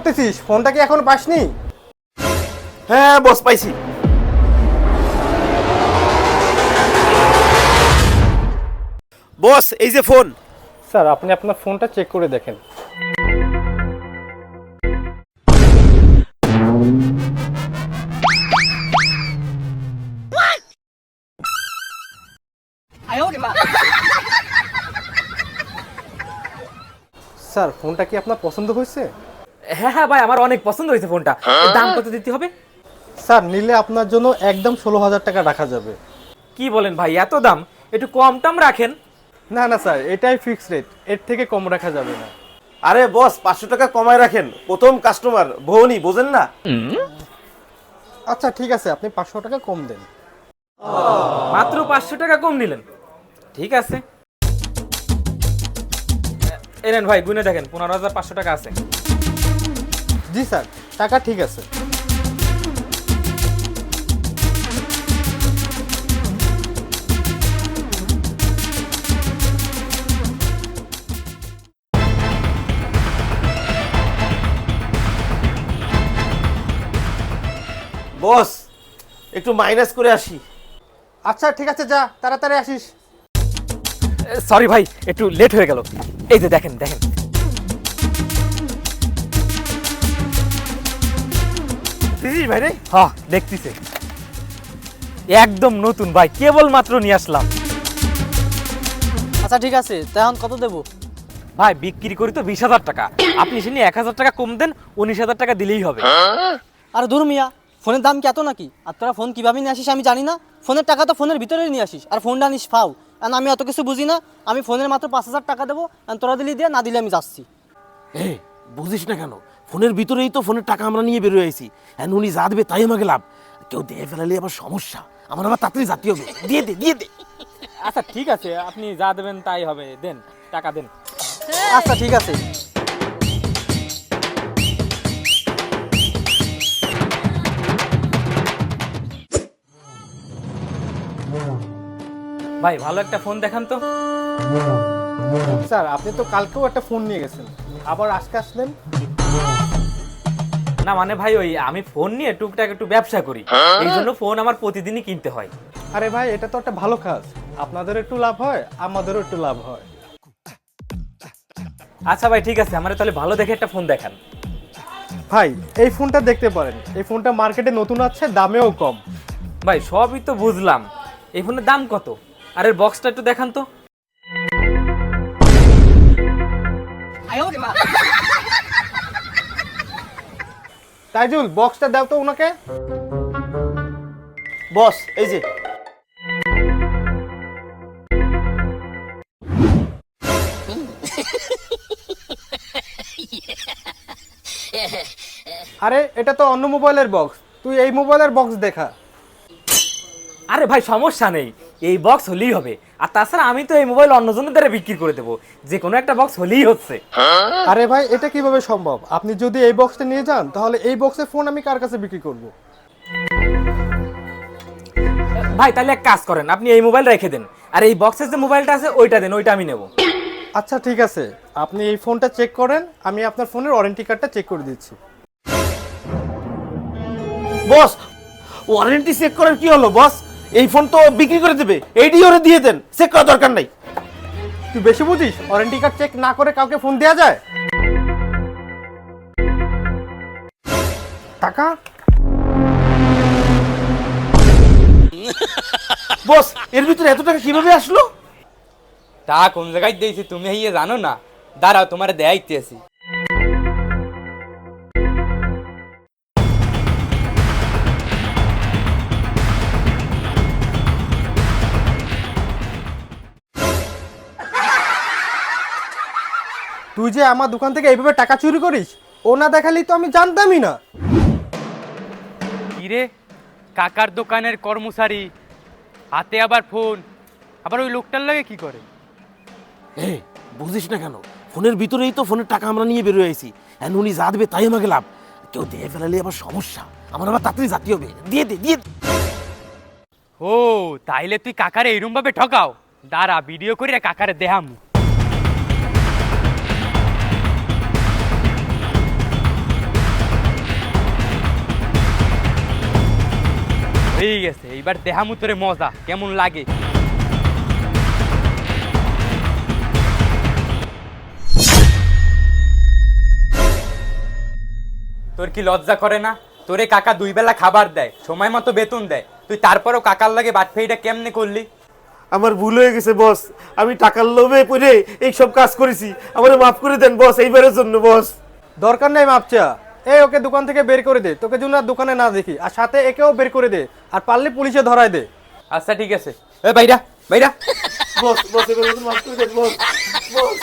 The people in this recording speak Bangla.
করতেছিস? ফোনটা কি এখন পাসনি? হ্যাঁ বস, পাইছি। বস এই যে ফোন। স্যার আপনি আপনার ফোনটা চেক করে দেখেন। স্যার ফোনটা কি আপনার পছন্দ হয়েছে? হ্যাঁ হ্যাঁ ভাই, আমার অনেক পছন্দ হয়েছে ফোনটা। দাম কত দিতে হবে? স্যার নিলে আপনার জন্য একদম 16,000 টাকা রাখা যাবে। কি বলেন ভাই, এত দাম? একটু কম টাম রাখেন। না না স্যার, এটাই ফিক্সড রেট, এর থেকে কম রাখা যাবে না। আরে বস 500 টাকা কমায় রাখেন, প্রথম কাস্টমার ভৌনি, বোঝেন না? আচ্ছা ঠিক আছে, আপনি 500 টাকা কম দেন। মাত্র 500 টাকা কম নিলেন? ঠিক আছে, এনেন ভাই, গুনে দেখেন 15,500 টাকা আছে। জি স্যার, টাকা ঠিক আছে। বস একটু মাইনাস করে আসি। আচ্ছা ঠিক আছে, যা তাড়াতাড়ি আসিস। সরি ভাই, একটু লেট হয়ে গেল। এই যে দেখেন দেখেন। দিদি ভাই রে। হ্যাঁ দেখতেছে, একদম নতুন ভাই, কেবল মাত্র নিয়ে আসলাম। আচ্ছা ঠিক আছে, তখন কত দেবো? ভাই বিক্রি করি তো 20,000 টাকা, আপনি সে নিয়ে 1,000 টাকা কম দেন, 19,000 টাকা দিলেই হবে। আরে ধরু মিয়া, ফোনের দাম কি এত নাকি? আর তোরা ফোন কিভাবে নিয়ে আসিস আমি জানি না। ফোনের টাকা তো ফোনের ভিতরে নিয়ে আসিস, আর ফোনটা আনিস ফাও। আর আমি অত কিছু বুঝি না। আমি ফোনের মাত্র 5,000 টাকা দেবো, আর তোরা দিলি দিয়ে, না দিলে আমি যাচ্ছি। এ বুঝিস না কেন? ফোনের ভিতরেই তো ফোনের টাকা আমরা নিয়ে বেরোয় আইছি। হ্যাঁ উনি যা দেবে তাই আমাকে লাভ। কেউ দিয়ে ফেলালে আবার সমস্যা, আমার আবার তাড়াতাড়ি জাতি হবে। দিয়ে দে দিয়ে দে। আচ্ছা ঠিক আছে, আপনি যা দেবেন তাই হবে, দেন টাকা দেন। আচ্ছা ঠিক আছে। ভাই ভালো একটা ফোন দেখান তো। স্যার আপনি তো কালকেও একটা ফোন নিয়ে গেছেন, আবার আজকে আসলেন? না মানে ভাই, ওই আমি ফোন নিয়ে টুকটাক একটু ব্যবসা করি, এই জন্য ফোন আমার প্রতিদিনই কিনতে হয়। আরে ভাই, এটা তো একটা ভালো কাজ, আপনাদের একটু লাভ হয়, আমাদেরও একটু লাভ হয়। আচ্ছা ভাই ঠিক আছে, আমার তাহলে ভালো দেখে একটা ফোন দেখান। ভাই এই ফোনটা দেখতে পারেন, এই ফোনটা মার্কেটে নতুন আছে, দামেও কম। ভাই সবই তো বুঝলাম, এই ফোনের দাম কত? আর এর বক্সটা একটু দেখান তো। তাইজুল, বক্সটা দাও তো ওনাকে। বস এই যে। আরে এটা তো অন্য মোবাইলের বক্স, তুই এই মোবাইলের বক্স দেখা। আরে ভাই সমস্যা নেই, এই বক্স হলেই হবে। আর তাছাড়া আমি তো এই মোবাইল অন্যজনের দ্বারা বিক্রি করে দেবো, যে কোনো একটা বক্স হলেই হচ্ছে। আরে ভাই এটা কিভাবে সম্ভব? আপনি যদি এই বক্সটা নিয়ে যান, তাহলে এই বক্সের ফোন আমি কার কাছে বিক্রি করব? ভাই তাহলে এক কাজ করেন, আপনি এই মোবাইল রেখে দেন, আর এই বক্সের যে মোবাইলটা আছে ওইটা দেন, ওইটা আমি নেব। আচ্ছা ঠিক আছে, আপনি এই ফোনটা চেক করেন, আমি আপনার ফোনের ওয়ারেন্টি কার্ডটা চেক করে দিচ্ছি। বস ওয়ারেন্টি চেক করার কি হলো বস? এই ফোন তো বিক্রি করে দেবে, এইটি ওরে দিয়ে দেন, চেক করার দরকার নাই। তুই বেশি বুঝিস? ওয়ারেন্টি কার্ড চেক না করে কাউকে ফোন দেওয়া যায়? টাকা? বস এর ভিতরে এত টাকা কিভাবে আসলো? তা কোন জায়গায় দিয়েছি তুমি ইয়ে জানো না? দাঁড়াও তোমার দেয়াইতেছি। তুই যে আমার দোকান থেকে এইভাবে টাকা চুরি করিস, ও না দেখালেই তো আমি জানতামই না। কিরে, কাকার দোকানের কর্মচারী, হাতে আবার ফোন, আবার ওই লোকটার লাগে কি করে? এ বুঝিস না কেন? ফোনের ভিতরেই তো ফোনের টাকা আমরা নিয়ে বেরোয় আইছি। হ্যাঁ উনি যা দেবে তাই আমাকে লাভ। কেউ দিয়ে ফেলালে আবার সমস্যা, আমার আবার তাড়াতাড়ি জাতি হবে। দিয়ে দে দিয়ে দে। ও তাইলে তুই কাকারে এইরম ভাবে ঠকাও? দাঁড়া ভিডিও করে কাকারে দেহাম। হয়ে গেছে, এইবার দেহামুতরে মজা কেমন লাগে। তোর কি লজ্জা করে না? তোরে কাকা 2 বেলা খাবার দেয়, সময় মতো বেতন দেয়, তুই তারপরও কাকার লাগে বাটফেইটা কেমনে করলি? আমার ভুল হয়ে গেছে বস, আমি টাকার লোভে পড়ে এই সব কাজ করেছি, আমারে মাফ করে দেন বস, এইবারের জন্য বস। দরকার নেই মাপচা, এই ওকে দোকান থেকে বের করে দে, তোকে যেন আর দোকানে না দেখি, আর সাথে একেও বের করে দে, আর পারলে পুলিশে ধরায় দে। আচ্ছা ঠিক আছে, এ বাইরা বাইরা। বস বস, এবারের জন্য মাফ করে দেন বস। বস